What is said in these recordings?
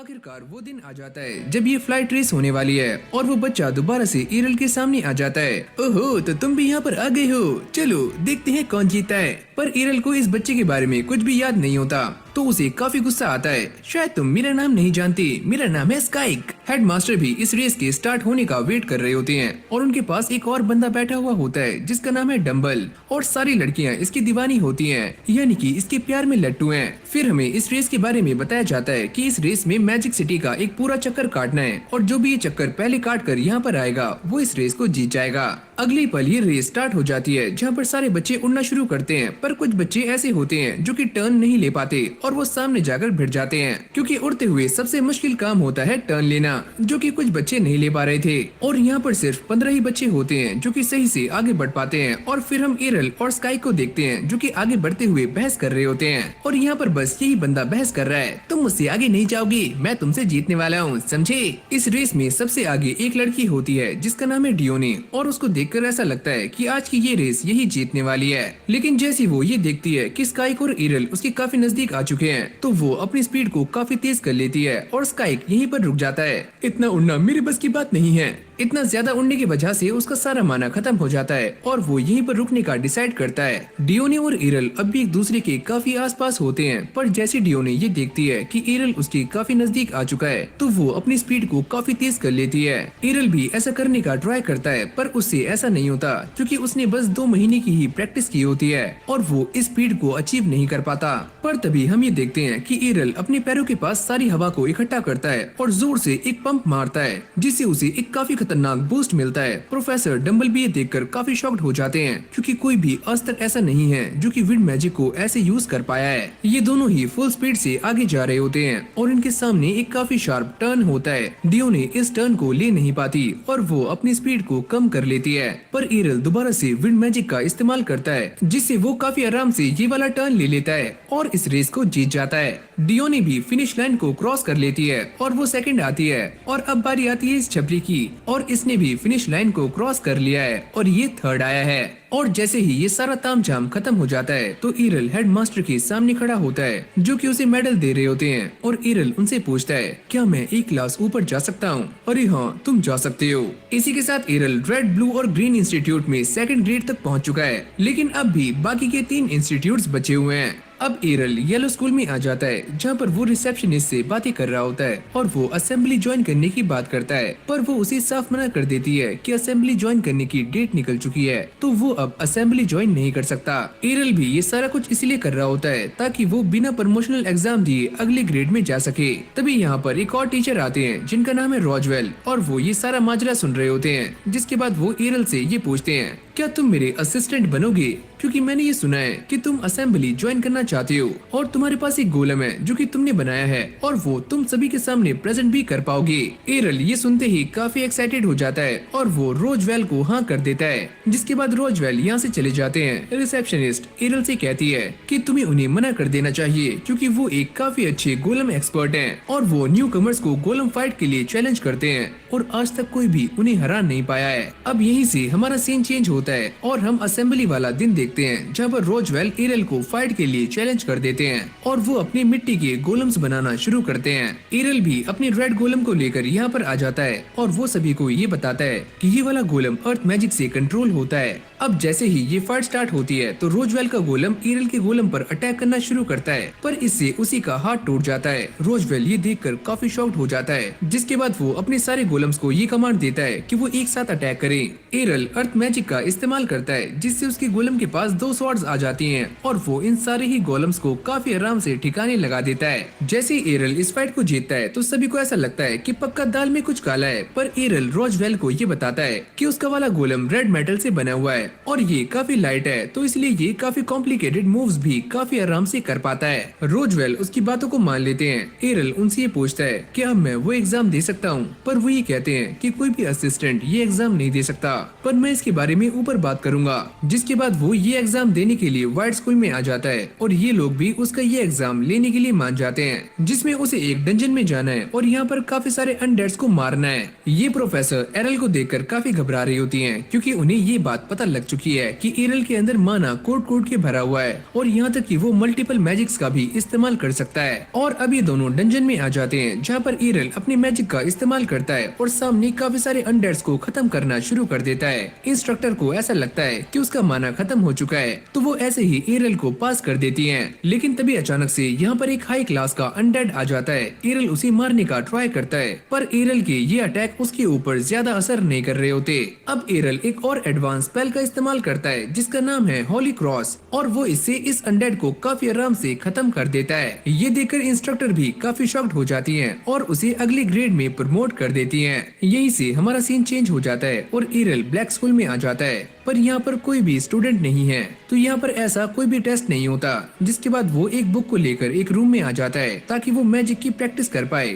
आखिरकार वो दिन आ जाता है जब ये फ्लाइट रेस होने वाली है और वो बच्चा दोबारा से ईरल के सामने आ जाता है। ओहो, तो तुम भी यहाँ पर आ गए हो, चलो देखते हैं कौन जीता है। पर ईरल को इस बच्चे के बारे में कुछ भी याद नहीं होता तो उसे काफी गुस्सा आता है। शायद तुम मेरा नाम नहीं जानती, मेरा नाम है स्काइक। हेडमास्टर भी इस रेस के स्टार्ट होने का वेट कर रहे होते हैं और उनके पास एक और बंदा बैठा हुआ होता है जिसका नाम है डम्बल और सारी लड़कियां इसकी दीवानी होती हैं, यानी कि इसके प्यार में लट्टू हैं। फिर हमें इस रेस के बारे में बताया जाता है कि इस रेस में मैजिक सिटी का एक पूरा चक्कर काटना है और जो भी ये चक्कर पहले काट कर यहाँ पर आएगा वो इस रेस को जीत जाएगा। अगली पल ये रेस स्टार्ट हो जाती है जहाँ पर सारे बच्चे उड़ना शुरू करते हैं, पर कुछ बच्चे ऐसे होते हैं जो कि टर्न नहीं ले पाते और वो सामने जाकर भिड़ जाते हैं, क्योंकि उड़ते हुए सबसे मुश्किल काम होता है टर्न लेना, जो कि कुछ बच्चे नहीं ले पा रहे थे। और यहाँ पर सिर्फ 15 ही बच्चे होते हैं जो कि सही से आगे बढ़ पाते हैं। और फिर हम ईरल और स्काई को देखते हैं जो कि आगे बढ़ते हुए बहस कर रहे होते हैं और यहाँ पर बस यही बंदा बहस कर रहा है, तुम मुझसे आगे नहीं जाओगी, मैं तुमसे जीतने वाला हूँ, समझे। इस रेस में सबसे आगे एक लड़की होती है जिसका नाम है डियोनी और उसको देखकर ऐसा लगता है कि आज की ये रेस यही जीतने वाली है। लेकिन जैसी वो ये देखती है कि स्काइक और ईरल उसके काफी नजदीक आ चुके हैं तो वो अपनी स्पीड को काफी तेज कर लेती है और स्काइक यहीं पर रुक जाता है। इतना उड़ना मेरे बस की बात नहीं है। इतना ज्यादा उड़ने की वजह से उसका सारा माना खत्म हो जाता है और वो यहीं पर रुकने का डिसाइड करता है। डियोनी और ईरल अब भी एक दूसरे के काफी आसपास होते हैं, पर जैसे डियोनी ये देखती है कि ईरल उसके काफी नजदीक आ चुका है तो वो अपनी स्पीड को काफी तेज कर लेती है। ईरल भी ऐसा करने का ट्राई करता है पर उससे ऐसा नहीं होता क्योंकि उसने बस 2 महीने की ही प्रैक्टिस की होती है और वो इस स्पीड को अचीव नहीं कर पाता। पर तभी हम ये देखते हैं कि ईरल अपने पैरों के पास सारी हवा को इकट्ठा करता है और जोर से एक पंप मारता है जिससे उसे एक काफी खतरनाक बूस्ट मिलता है। प्रोफेसर डम्बल भी ये देखकर काफी शॉक्ड हो जाते हैं क्योंकि कोई भी आज तक ऐसा नहीं है जो कि विंड मैजिक को ऐसे यूज कर पाया है। ये दोनों ही फुल स्पीड से आगे जा रहे होते हैं और इनके सामने एक काफी शार्प टर्न होता है। डियोनी इस टर्न को ले नहीं पाती और वो अपनी स्पीड को कम कर लेती है, पर ईरल दोबारा से विंड मैजिक का इस्तेमाल करता है जिससे वो काफी आराम से ये वाला टर्न ले लेता है और इस रेस को जीत जाता है। डियोनी भी फिनिश लाइन को क्रॉस कर लेती है और वो सेकंड आती है और अब बारी आती है इस छपरी की और इसने भी फिनिश लाइन को क्रॉस कर लिया है और ये थर्ड आया है। और जैसे ही ये सारा तामझाम खत्म हो जाता है तो ईरल हेडमास्टर के सामने खड़ा होता है जो कि उसे मेडल दे रहे होते हैं और ईरल उनसे पूछता है क्या मैं एक क्लास ऊपर जा सकता हूँ। अरे हाँ, तुम जा सकते हो। इसी के साथ ईरल रेड, ब्लू और ग्रीन इंस्टीट्यूट में 2nd ग्रेड तक पहुँच चुका है, लेकिन अब भी बाकी के 3 इंस्टीट्यूट बचे हुए हैं। अब ईरल येलो स्कूल में आ जाता है जहाँ पर वो रिसेप्शनिस्ट से बातें कर रहा होता है और वो असेंबली ज्वाइन करने की बात करता है, पर वो उसे साफ मना कर देती है कि असेंबली ज्वाइन करने की डेट निकल चुकी है तो वो अब असेंबली ज्वाइन नहीं कर सकता। ईरल भी ये सारा कुछ इसलिए कर रहा होता है ताकि वो बिना प्रमोशनल एग्जाम दिए अगले ग्रेड में जा सके। तभी यहाँ पर एक और टीचर आते हैं जिनका नाम है रोजवेल और वो ये सारा माजरा सुन रहे होते हैं, जिसके बाद वो ईरल से ये पूछते हैं क्या तुम मेरे असिस्टेंट बनोगे, क्योंकि मैंने ये सुना है कि तुम असेंबली ज्वाइन करना चाहते हो और तुम्हारे पास एक गोलम है जो कि तुमने बनाया है और वो तुम सभी के सामने प्रेजेंट भी कर पाओगे। ईरल ये सुनते ही काफी एक्साइटेड हो जाता है और वो रोजवेल को हाँ कर देता है, जिसके बाद रोजवेल यहाँ से चले जाते हैं। रिसेप्शनिस्ट ईरल से कहती है कि तुम्हें उन्हें मना कर देना चाहिए क्योंकि वो एक काफी अच्छे गोलम एक्सपर्ट हैं और वो न्यू कमर्स को गोलम फाइट के लिए चैलेंज करते हैं और आज तक कोई भी उन्हें हरा नहीं पाया है। अब यहीं से हमारा सीन चेंज होता है और हम असेंबली वाला दिन देखते हैं जहाँ पर रोजवेल ईरल को फाइट के लिए चैलेंज कर देते हैं और वो अपनी मिट्टी के गोलम्स बनाना शुरू करते हैं। ईरल भी अपने रेड गोलम को लेकर यहाँ पर आ जाता है और वो सभी को ये बताता है कि ये वाला गोलम अर्थ मैजिक से कंट्रोल होता है। अब जैसे ही ये फाइट स्टार्ट होती है तो रोजवेल का गोलम ईरल के गोलम पर अटैक करना शुरू करता है, पर इससे उसी का हाथ टूट जाता है। रोजवेल ये देखकर काफी शॉक्ड हो जाता है, जिसके बाद वो अपने सारे गोलम्स को ये कमांड देता है कि वो एक साथ अटैक करें। ईरल अर्थ मैजिक का इस्तेमाल करता है जिससे उसके गोलम के पास 2 स्वॉर्ड्स आ जाती हैं और वो इन सारे ही गोलम्स को काफी आराम से ठिकाने लगा देता है। जैसे ईरल इस फाइट को जीतता है तो सभी को ऐसा लगता है कि पक्का दाल में कुछ काला है, पर ईरल रोजवेल को ये बताता है कि उसका वाला गोलम रेड मेटल से बना हुआ है और ये काफी लाइट है तो इसलिए ये काफी कॉम्प्लिकेटेड मूव्स भी काफी आराम से कर पाता है। रोजवेल उसकी बातों को मान लेते हैं। ईरल उनसे ये पूछता है कि अब मैं वो एग्जाम दे सकता हूँ, पर वो ये कहते हैं कि कोई भी असिस्टेंट ये एग्जाम नहीं दे सकता, पर मैं इसके बारे में ऊपर बात करूंगा। जिसके बाद वो ये एग्जाम देने के लिए व्हाइट स्कूल में आ जाता है और ये लोग भी उसका ये एग्जाम लेने के लिए मान जाते हैं, जिसमें उसे एक डंजन में जाना है और यहाँ पर काफी सारे अनडेड्स को मारना है। ये प्रोफेसर एरल को देखकर काफी घबरा रही होती हैं क्योंकि उन्हें ये बात पता लग लग चुकी है कि एरल के अंदर माना कोट कोट के भरा हुआ है और यहाँ तक कि वो मल्टीपल मैजिक्स का भी इस्तेमाल कर सकता है। और अब ये दोनों डंजन में आ जाते हैं जहाँ पर एरल अपने मैजिक का इस्तेमाल करता है और सामने काफी सारे अनडेड्स को खत्म करना शुरू कर देता है। इंस्ट्रक्टर को ऐसा लगता है कि उसका माना खत्म हो चुका है, तो वो ऐसे ही एरल को पास कर देती है। लेकिन तभी अचानक से यहाँ पर एक हाई क्लास का अनडेड आ जाता है। एरल उसे मारने का ट्राई करता है, पर एरल के ये अटैक उसके ऊपर ज्यादा असर नहीं कर रहे होते। अब एरल एक और एडवांस स्पेल का इस्तेमाल करता है जिसका नाम है होली क्रॉस, और वो इससे इस अनडेड को काफी आराम से खत्म कर देता है। ये देखकर इंस्ट्रक्टर भी काफी शॉक्ड हो जाती है और उसे अगले ग्रेड में प्रमोट कर देती है। यहीं से हमारा सीन चेंज हो जाता है और एरल ब्लैक स्कूल में आ जाता है, पर यहाँ पर कोई भी स्टूडेंट नहीं है। तो यहाँ पर ऐसा कोई भी टेस्ट नहीं होता। जिसके बाद वो एक बुक को लेकर एक रूम में आ जाता है ताकि वो मैजिक की प्रैक्टिस कर पाए।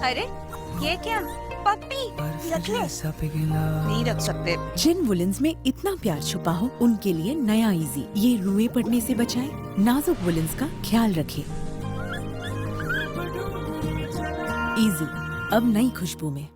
अरे ये क्या पप्पी रख ले? नहीं रख सकते। जिन वुलेन्स में इतना प्यार छुपा हो उनके लिए नया इजी, ये रुएं पड़ने से बचाए, नाजुक वुलेन्स का ख्याल रखे। इजी अब नई खुशबू में।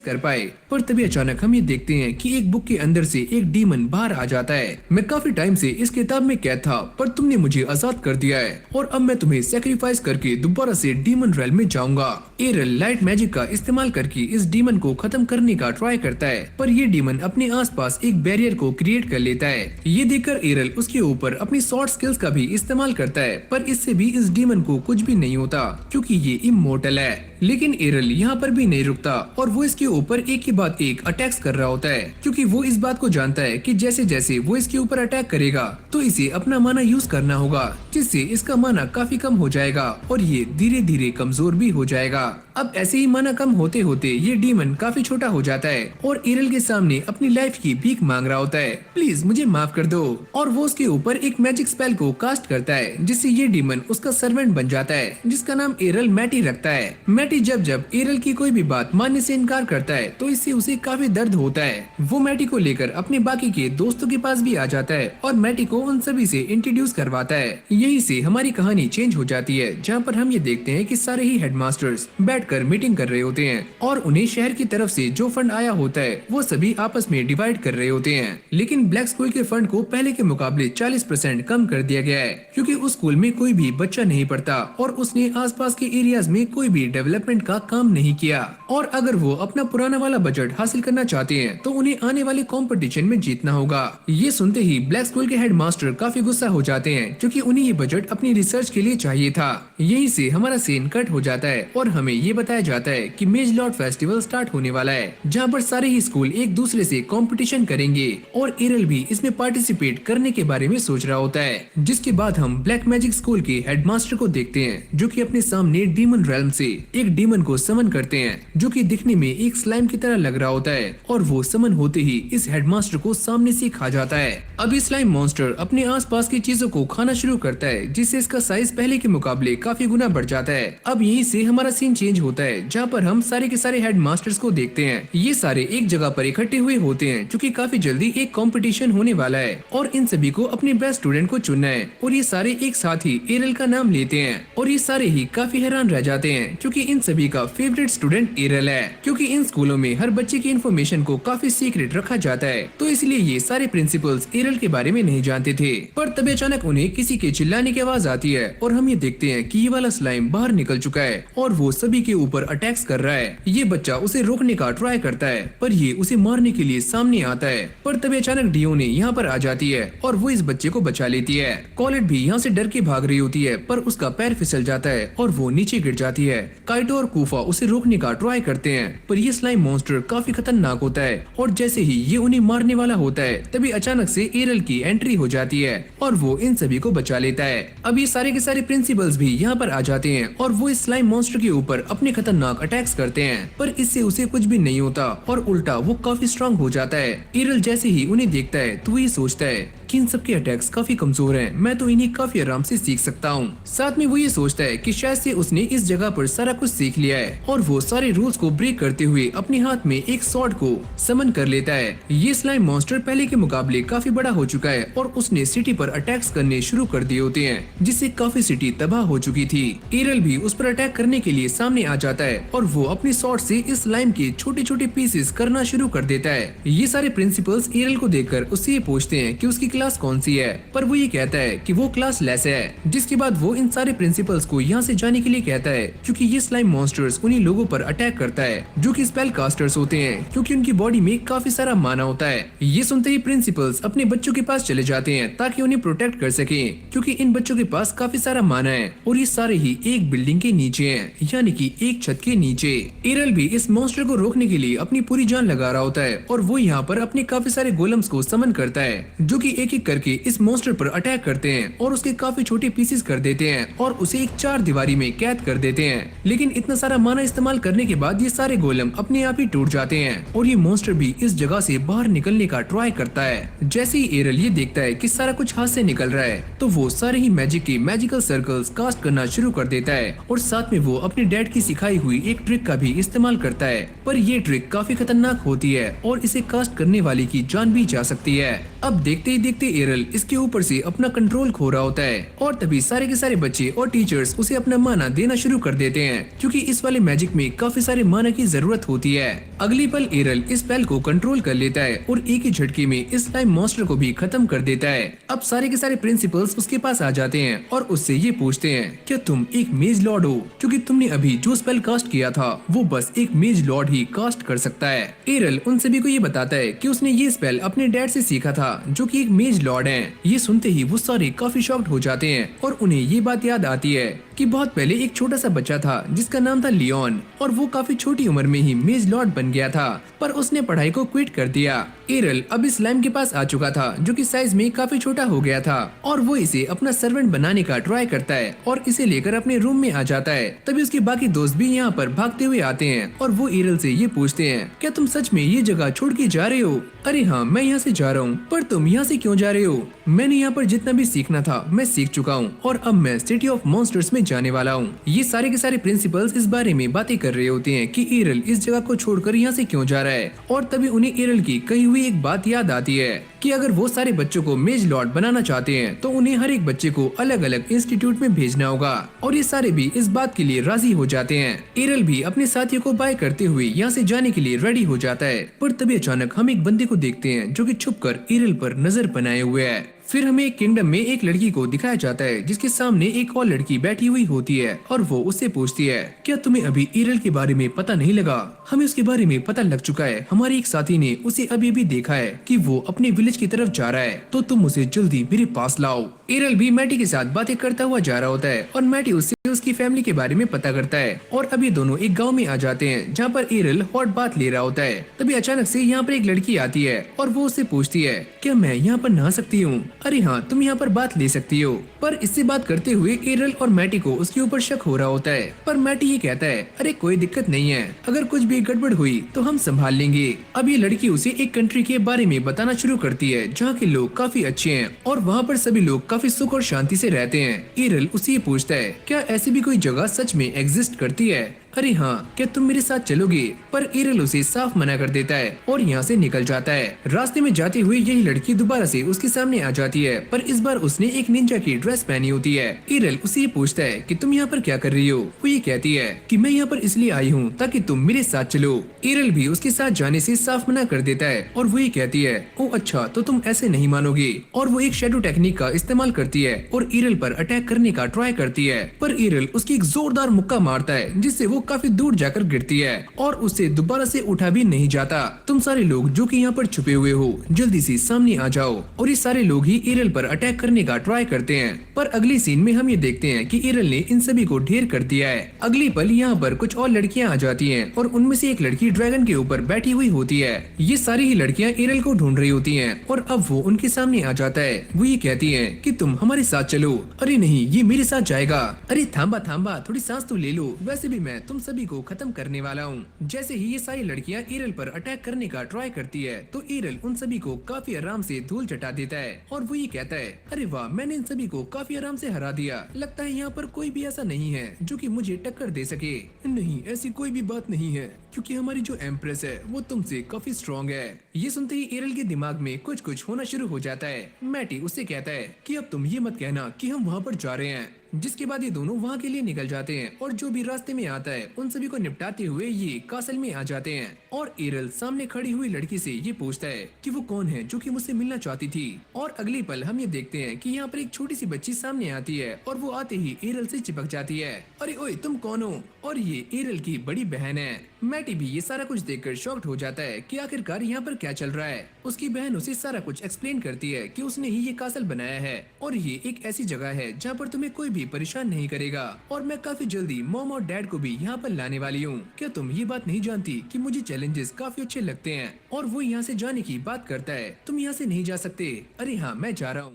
कर पाए। पर तभी अचानक हम ये देखते हैं कि एक बुक के अंदर से एक डीमन बाहर आ जाता है। मैं काफी टाइम से इस किताब में कैद था, पर तुमने मुझे आजाद कर दिया है और अब मैं तुम्हें सेक्रीफाइस करके दोबारा से डीमन रेल्म में जाऊंगा। एरल लाइट मैजिक का इस्तेमाल करके इस डीमन को खत्म करने का ट्राई करता है, पर ये डीमन अपने आसपास एक बैरियर को क्रिएट कर लेता है। ये देखकर एरल उसके ऊपर अपनी शॉर्ट स्किल्स का भी इस्तेमाल करता है, पर इससे भी इस डीमन को कुछ भी नहीं होता क्योंकि ये इमोर्टल है। लेकिन एरल यहाँ पर भी नहीं रुकता और वो इसके ऊपर एक के बाद एक अटैक्स कर रहा होता है, क्योंकि वो इस बात को जानता है कि जैसे जैसे वो इसके ऊपर अटैक करेगा तो इसे अपना माना यूज करना होगा, जिससे इसका माना काफी कम हो जाएगा और ये धीरे धीरे कमजोर भी हो जाएगा। अब ऐसे ही माना कम होते होते ये डीमन काफी छोटा हो जाता है और एरल के सामने अपनी लाइफ की भीख मांग रहा होता है, प्लीज मुझे माफ कर दो। और वो उसके ऊपर एक मैजिक स्पेल को कास्ट करता है, जिससे ये डीमन उसका सर्वेंट बन जाता है, जिसका नाम एरल मैटी रखता है। मैटी जब जब एरल की कोई भी बात मानने से इनकार करता है तो इससे उसे काफी दर्द होता है। वो मैटी को लेकर अपने बाकी के दोस्तों के पास भी आ जाता है और मैटी को उन सभी से इंट्रोड्यूस करवाता है। यही से हमारी कहानी चेंज हो जाती है, जहाँ पर हम ये देखते हैं कि सारे ही हेडमास्टर्स बैठकर मीटिंग कर रहे होते हैं और उन्हें शहर की तरफ से जो फंड आया होता है वो सभी आपस में डिवाइड कर रहे होते हैं। लेकिन ब्लैक स्कूल के फंड को पहले के मुकाबले 40% कम कर दिया गया है, क्योंकि उस स्कूल में कोई भी बच्चा नहीं पढ़ता और उसने आसपास के एरियाज में कोई भी डेवलपमेंट का काम नहीं किया। और अगर वो अपना पुराना वाला बजट हासिल करना चाहते हैं तो उन्हें आने वाले कंपटीशन में जीतना होगा। ये सुनते ही ब्लैक स्कूल के हेडमास्टर काफी गुस्सा हो जाते हैं, क्योंकि उन्हें ये बजट अपनी रिसर्च के लिए चाहिए था। यहीं से हमारा सीन कट हो जाता है और हमें ये बताया जाता है कि मेज लॉर्ड फेस्टिवल स्टार्ट होने वाला है, जहाँ पर सारे ही स्कूल एक दूसरे से कंपटीशन करेंगे और एरल भी इसमें पार्टिसिपेट करने के बारे में सोच रहा होता है। जिसके बाद हम ब्लैक मैजिक स्कूल के हेडमास्टर को देखते हैं, जो कि अपने सामने डीमन रेल्म से एक डीमन को समन करते हैं, जो कि दिखने में एक स्लाइम की तरह लग रहा होता है, और वो समन होते ही इस हेडमास्टर को सामने से खा जाता है। अब ये स्लाइम मॉन्स्टर अपने आसपास की चीजों को खाना शुरू करता है, जिससे इसका साइज पहले के मुकाबले काफी गुना बढ़ जाता है। अब यहीं से हमारा सीन चेंज होता है, जहाँ पर हम सारे के सारे हेडमास्टर्स को देखते हैं। ये सारे एक जगह पर इकट्ठे हुए होते हैं, क्योंकि काफी जल्दी एक कंपटीशन होने वाला है और इन सभी को अपने बेस्ट स्टूडेंट को चुनना है। और ये सारे एक साथ ही एरल का नाम लेते हैं और ये सारे ही काफी हैरान रह जाते हैं, क्योंकि इन सभी का फेवरेट स्टूडेंट एरल है। क्योंकि इन स्कूलों में हर बच्चे की इन्फॉर्मेशन को काफी सीक्रेट रखा जाता है, तो इसलिए ये सारे प्रिंसिपल्स एरल के बारे में नहीं जानते थे। पर तभी अचानक उन्हें किसी के चिल्लाने की आवाज आती है और हम ये देखते हैं कि ये वाला स्लाइम बाहर निकल चुका है और वो सभी के ऊपर अटैक्स कर रहा है। ये बच्चा उसे रोकने का ट्राई करता है, पर ये उसे मारने के लिए सामने आता है। पर तभी अचानक डियोने यहाँ पर आ जाती है और वो इस बच्चे को बचा लेती है। कॉलेट भी यहाँ से डर के भाग रही होती है, पर उसका पैर फिसल जाता है और वो नीचे गिर जाती है। काइटो और कूफा उसे रोकने का ट्राई करते हैं, पर ये स्लाइम मॉन्स्टर काफी खतरनाक होता है और जैसे ही ये उन्हें मारने वाला होता है तभी अचानक से एरल की एंट्री हो जाती है और वो इन सभी को बचा लेता है। अब ये सारे के सारे प्रिंसिपल्स भी यहाँ पर आ जाते हैं और वो इस स्लाइम मॉन्स्टर के ऊपर अपने खतरनाक अटैक्स करते हैं, पर इससे उसे कुछ भी नहीं होता और उल्टा वो काफी स्ट्रांग हो जाता है। एरल जैसे ही उन्हें देखता है तो ये सोचता है कि कि इन सबके अटैक्स काफी कमजोर हैं, मैं तो इन्हें काफी आराम से सीख सकता हूँ। साथ में वो ये सोचता है कि शायद से उसने इस जगह पर सारा कुछ सीख लिया है और वो सारे रूल्स को ब्रेक करते हुए अपने हाथ में एक स्वॉर्ड को समन कर लेता है। ये स्लाइम मॉन्स्टर पहले के मुकाबले काफी बड़ा हो चुका है और उसने सिटी पर अटैक्स करने शुरू कर दिए होते हैं, जिससे काफी सिटी तबाह हो चुकी थी। एरल भी उस पर अटैक करने के लिए सामने आ जाता है और वो अपनी स्वॉर्ड से इस स्लाइम के छोटे छोटे पीसेस करना शुरू कर देता है। ये सारे प्रिंसिपल्स एरल को देखकर उससे ये पूछते हैं कि उसकी क्लास कौन सी है, पर वो ये कहता है कि वो क्लास लेस है। जिसके बाद वो इन सारे प्रिंसिपल्स को यहाँ से जाने के लिए कहता है, क्योंकि ये स्लाइम मॉन्स्टर्स उन्हीं लोगों पर अटैक करता है जो कि स्पेल कास्टर्स होते हैं, क्योंकि उनकी बॉडी में काफी सारा माना होता है। ये सुनते ही प्रिंसिपल्स अपने बच्चों के पास चले जाते हैं ताकि उन्हें प्रोटेक्ट कर सके, क्योंकि इन बच्चों के पास काफी सारा माना है और ये सारे ही एक बिल्डिंग के नीचे हैं, यानी कि एक छत के नीचे। एरल भी इस मॉन्स्टर को रोकने के लिए अपनी पूरी जान लगा रहा होता है और वो यहाँ पर अपने काफी सारे गोलम्स को समन करता है, जो कि एक एक करके इस मॉन्स्टर पर अटैक करते हैं और उसके काफी छोटे पीसेस कर देते हैं और उसे एक चार दीवारी में कैद कर देते हैं। लेकिन इतना सारा माना इस्तेमाल करने के बाद ये सारे गोलम अपने आप ही टूट जाते हैं और ये मॉन्स्टर भी इस जगह से बाहर निकलने का ट्राई करता है। जैसे ही एरल ये देखता है कि सारा कुछ हाथ से निकल रहा है, तो वो सारे ही मैजिक के मैजिकल सर्कल्स कास्ट करना शुरू कर देता है और साथ में वो अपने डैड की सिखाई हुई एक ट्रिक का भी इस्तेमाल करता है। पर ये ट्रिक काफी खतरनाक होती है और इसे कास्ट करने वाले की जान भी जा सकती है। अब देखते ही देखते एरल इसके ऊपर से अपना कंट्रोल खो रहा होता है और तभी सारे के सारे बच्चे और टीचर्स उसे अपना माना देना शुरू कर देते हैं, क्योंकि इस वाले मैजिक में काफी सारे माना की जरूरत होती है। अगली पल एरल इस स्पेल को कंट्रोल कर लेता है और एक ही झटके में इस स्लाइम मॉन्स्टर को भी खत्म कर देता है। अब सारे के सारे प्रिंसिपल्स उसके पास आ जाते हैं और उससे ये पूछते हैं, क्या तुम एक मेज लॉर्ड हो? क्योंकि तुमने अभी जो स्पेल कास्ट किया था वो बस एक मेज लॉर्ड ही कास्ट कर सकता है। एरल उन सभी को ये बताता है कि उसने ये स्पेल अपने डैड से सीखा था, जो कि एक मेज लॉर्ड हैं। ये सुनते ही वो सारे काफी शॉक्ड हो जाते हैं और उन्हें ये बात याद आती है कि बहुत पहले एक छोटा सा बच्चा था जिसका नाम था लियोन और वो काफी छोटी उम्र में ही मेज लॉर्ड बन गया था, पर उसने पढ़ाई को क्विट कर दिया। एरल अब इस स्लाइम के पास आ चुका था, जो कि साइज में काफी छोटा हो गया था और वो इसे अपना सर्वेंट बनाने का ट्राई करता है और इसे लेकर अपने रूम में आ जाता है। तभी उसके बाकी दोस्त भी यहाँ पर भागते हुए आते हैं और वो एरल से ये पूछते हैं, क्या तुम सच में ये जगह छोड़ के जा रहे हो? अरे हाँ, मैं यहाँ से जा रहा हूँ, पर तुम यहाँ से क्यों जा रहे हो? मैंने यहाँ पर जितना भी सीखना था मैं सीख चुका हूँ और अब मैं सिटी ऑफ मॉन्स्टर्स में जाने वाला हूँ। ये सारे के सारे प्रिंसिपल्स इस बारे में बातें कर रहे होते हैं कि एरल इस जगह को छोड़कर यहाँ से क्यों जा रहा है और तभी उन्हें एरल की कही हुई एक बात याद आती है कि अगर वो सारे बच्चों को मेज लॉर्ड बनाना चाहते हैं तो उन्हें हर एक बच्चे को अलग अलग इंस्टीट्यूट में भेजना होगा और ये सारे भी इस बात के लिए राजी हो जाते हैं। एरल भी अपने साथियों को बाय करते हुए यहाँ से जाने के लिए रेडी हो जाता है, पर तभी अचानक हम एक बंदे को देखते हैं जो कि छुपकर एरल पर नजर बनाए हुए है। फिर हमें एक किंगडम में एक लड़की को दिखाया जाता है जिसके सामने एक और लड़की बैठी हुई होती है और वो उससे पूछती है, क्या तुम्हें अभी एरल के बारे में पता नहीं लगा? हमें उसके बारे में पता लग चुका है। हमारे एक साथी ने उसे अभी भी देखा है कि वो अपने विलेज की तरफ जा रहा है, तो तुम उसे जल्दी मेरे पास लाओ। एरल भी मैटी के साथ बातें करता हुआ जा रहा होता है और मैटी उससे उसकी फैमिली के बारे में पता करता है और अभी दोनों एक गांव में आ जाते हैं जहाँ पर एरल हॉट बाथ ले रहा होता है। तभी अचानक से यहाँ पर एक लड़की आती है और वो उससे पूछती है, क्या मैं यहाँ पर नहा सकती हूँ? अरे हाँ, तुम यहाँ पर बात ले सकती हो। पर इससे बात करते हुए एरल और मैटी को उसके ऊपर शक हो रहा होता है, पर मैटी ये कहता है, अरे कोई दिक्कत नहीं है, अगर कुछ भी गड़बड़ हुई तो हम संभाल लेंगे। अब ये लड़की उसे एक कंट्री के बारे में बताना शुरू करती है जहाँ के लोग काफी अच्छे हैं और वहाँ पर सभी लोग काफी सुख और शांति से रहते हैं। एरल उससे पूछता है, क्या ऐसी भी कोई जगह सच में एग्जिस्ट करती है? अरे हाँ, क्या तुम मेरे साथ चलोगे? पर एरल उसे साफ मना कर देता है और यहाँ से निकल जाता है। रास्ते में जाते हुए यही लड़की दोबारा से उसके सामने आ जाती है, पर इस बार उसने एक निंजा की ड्रेस पहनी होती है। एरल उसे पूछता है कि तुम यहाँ पर क्या कर रही हो? वो ये कहती है कि मैं यहाँ पर इसलिए आई हूँ ताकि तुम मेरे साथ चलो। एरल भी उसके साथ जाने से साफ मना कर देता है और वो ये कहती है, ओ अच्छा, तो तुम ऐसे नहीं मानोगे। और वो एक शेडो टेक्निक का इस्तेमाल करती है और एरल पर अटैक करने का ट्राई करती है, पर एरल उसकी एक जोरदार मुक्का मारता है जिससे वो काफी दूर जाकर गिरती है और उससे दोबारा से उठा भी नहीं जाता। तुम सारे लोग जो कि यहाँ पर छुपे हुए हो, जल्दी से सामने आ जाओ। और ये सारे लोग ही एरल पर अटैक करने का ट्राई करते हैं, पर अगली सीन में हम ये देखते हैं कि एरल ने इन सभी को ढेर कर दिया है। अगली पल यहाँ पर कुछ और लड़कियाँ आ जाती हैं और उनमें से एक लड़की ड्रैगन के ऊपर बैठी हुई होती है। ये सारी ही लड़कियाँ एरल को ढूंढ रही होती हैं और अब वो उनके सामने आ जाता है। वो ये कहती है कि तुम हमारे साथ चलो। अरे नहीं, ये मेरे साथ जाएगा। अरे थांबा थांबा, थोड़ी सांस तो ले लो, वैसे भी मैं तुम तुम सभी को खत्म करने वाला हूँ। जैसे ही ये सारी लड़कियाँ ईरल पर अटैक करने का ट्राई करती है तो ईरल उन सभी को काफी आराम से धूल चटा देता है और वो ये कहता है, अरे वाह, मैंने इन सभी को काफी आराम से हरा दिया। लगता है यहाँ पर कोई भी ऐसा नहीं है जो कि मुझे टक्कर दे सके। नहीं, ऐसी कोई भी बात नहीं है, क्योंकि हमारी जो एम्प्रेस है वो तुमसे काफी स्ट्रॉन्ग है। ये सुनते ही ईरल के दिमाग में कुछ कुछ होना शुरू हो जाता है। मैटी उससे कहता है कि अब तुम ये मत कहना कि हम वहाँ पर जा रहे हैं। जिसके बाद ये दोनों वहाँ के लिए निकल जाते हैं और जो भी रास्ते में आता है उन सभी को निपटाते हुए ये कासल में आ जाते हैं। और ईरल सामने खड़ी हुई लड़की से ये पूछता है कि वो कौन है जो कि मुझसे मिलना चाहती थी। और अगली पल हम ये देखते हैं कि यहाँ पर एक छोटी सी बच्ची सामने आती है और वो आते ही ईरल से चिपक जाती है। अरे ओए, तुम कौन हो? और ये ईरल की बड़ी बहन है। मैटी भी ये सारा कुछ देखकर शॉक्ड हो जाता है कि आखिरकार यहाँ पर क्या चल रहा है। उसकी बहन उसे सारा कुछ एक्सप्लेन करती है कि उसने ही ये कासल बनाया है और ये एक ऐसी जगह है जहाँ पर तुम्हें कोई भी परेशान नहीं करेगा और मैं काफी जल्दी मॉम और डैड को भी यहाँ पर लाने वाली हूँ। क्या तुम ये बात नहीं जानती कि मुझे चैलेंजेस काफी अच्छे लगते हैं? और वो यहाँ से जाने की बात करता है। तुम यहाँ से नहीं जा सकते। अरे हाँ, मैं जा रहा हूँ।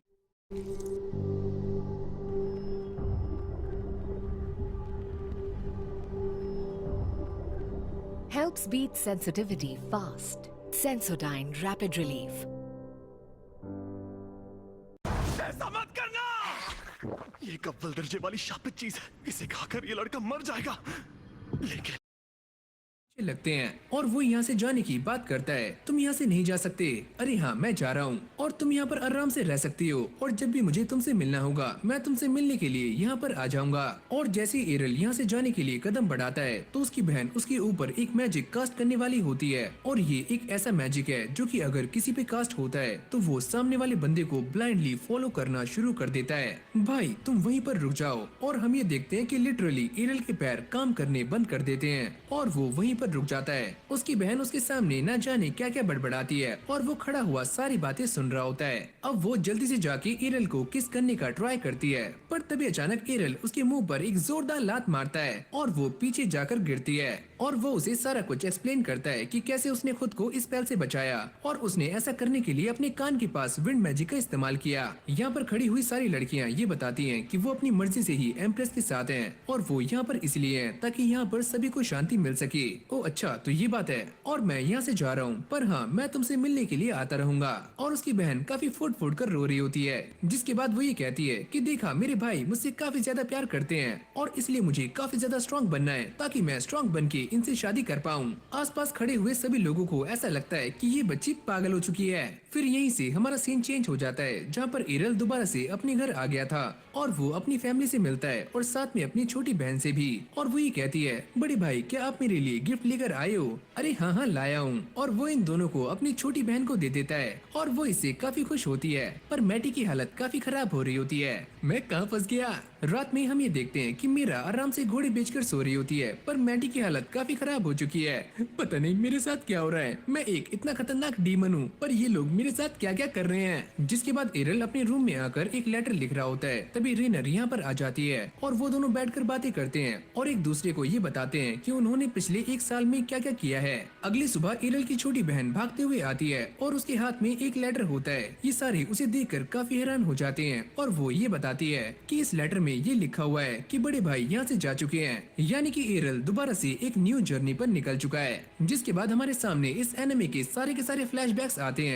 Helps beat sensitivity fast. Sensodyne Rapid Relief. ऐसा मत करना! ये कव्वल दर्जे वाली शापित चीज है, इसे खाकर ये लड़का मर जाएगा। लेकिन लगते हैं और वो यहाँ से जाने की बात करता है। तुम यहाँ से नहीं जा सकते। अरे हाँ, मैं जा रहा हूँ और तुम यहाँ पर आराम से रह सकती हो और जब भी मुझे तुमसे मिलना होगा मैं तुमसे मिलने के लिए यहाँ पर आ जाऊंगा। और जैसे ईरल यहाँ से जाने के लिए कदम बढ़ाता है तो उसकी बहन उसके ऊपर एक मैजिक कास्ट करने वाली होती है। और ये एक ऐसा मैजिक है जो कि अगर किसी पे कास्ट होता है तो वो सामने वाले बंदे को ब्लाइंडली फॉलो करना शुरू कर देता है। भाई, तुम वहीं पर रुक जाओ। और हम ये देखते हैं कि लिटरली ईरल के पैर काम करने बंद कर देते हैं और वो वहीं पर रुक जाता है। उसकी बहन उसके सामने न जाने क्या क्या बड़बड़ाती है और वो खड़ा हुआ सारी बातें सुन रहा होता है। अब वो जल्दी से जाके ईरल को किस करने का ट्राई करती है, पर तभी अचानक ईरल उसके मुंह पर एक जोरदार लात मारता है और वो पीछे जाकर गिरती है। और वो उसे सारा कुछ एक्सप्लेन करता है कि कैसे उसने खुद को इस स्पेल से बचाया और उसने ऐसा करने के लिए अपने कान के पास विंड मैजिक का इस्तेमाल किया। यहाँ पर खड़ी हुई सारी लड़कियाँ ये बताती हैं कि वो अपनी मर्जी से ही एम्प्रेस के साथ हैं और वो यहाँ पर इसलिए हैं ताकि यहाँ पर सभी को शांति मिल सके। ओ अच्छा, तो ये बात है। और मैं यहाँ से जा रहा हूँ, पर हाँ, मैं तुमसे मिलने के लिए आता रहूंगा। और उसकी बहन काफी फुट फुट कर रो रही होती है। जिसके बाद वो ये कहती है कि देखा, मेरे भाई मुझसे काफी ज्यादा प्यार करते हैं और इसलिए मुझे काफी ज्यादा स्ट्रॉन्ग बनना है ताकि मैं स्ट्रॉन्ग बन के इनसे शादी कर पाऊँ। आसपास खड़े हुए सभी लोगों को ऐसा लगता है कि ये बच्ची पागल हो चुकी है। फिर यहीं से हमारा सीन चेंज हो जाता है जहाँ पर ईरल दोबारा से अपने घर आ गया था और वो अपनी फैमिली से मिलता है और साथ में अपनी छोटी बहन से भी। और वो ये कहती है, बड़े भाई क्या आप मेरे लिए गिफ्ट लेकर आए हो? अरे हाँ हाँ, लाया हूँ। और वो इन दोनों को अपनी छोटी बहन को दे देता है और वो इससे काफी खुश होती है। पर मैटी की हालत काफी खराब हो रही होती है। मैं कहाँ फंस गया? रात में हम ये देखते हैं कि मीरा आराम से घोड़े बेचकर सो रही होती है, पर मैटी की हालत काफी खराब हो चुकी है। पता नहीं मेरे साथ क्या हो रहा है। मैं एक इतना खतरनाक डीमन हूँ, पर ये लोग मेरे साथ क्या क्या कर रहे हैं। जिसके बाद ईरल अपने रूम में आकर एक लेटर लिख रहा होता है। तभी रेनर यहाँ पर आ जाती है और वो दोनों बैठकर बातें करते हैं और एक दूसरे को ये बताते हैं कि उन्होंने पिछले एक साल में क्या क्या किया है। अगली सुबह ईरल की छोटी बहन भागते हुए आती है और उसके हाथ में एक लेटर होता है। ये सारे उसे देखकर काफी हैरान हो जाते हैं और वो ये बताती है कि इस लेटर में ये लिखा हुआ है कि बड़े भाई यहाँ से जा चुके हैं, यानी कि ईरल दोबारा से एक न्यू जर्नी पर निकल चुका है। जिसके बाद हमारे सामने इस एनिमे के सारे फ्लैशबैक्स आते हैं।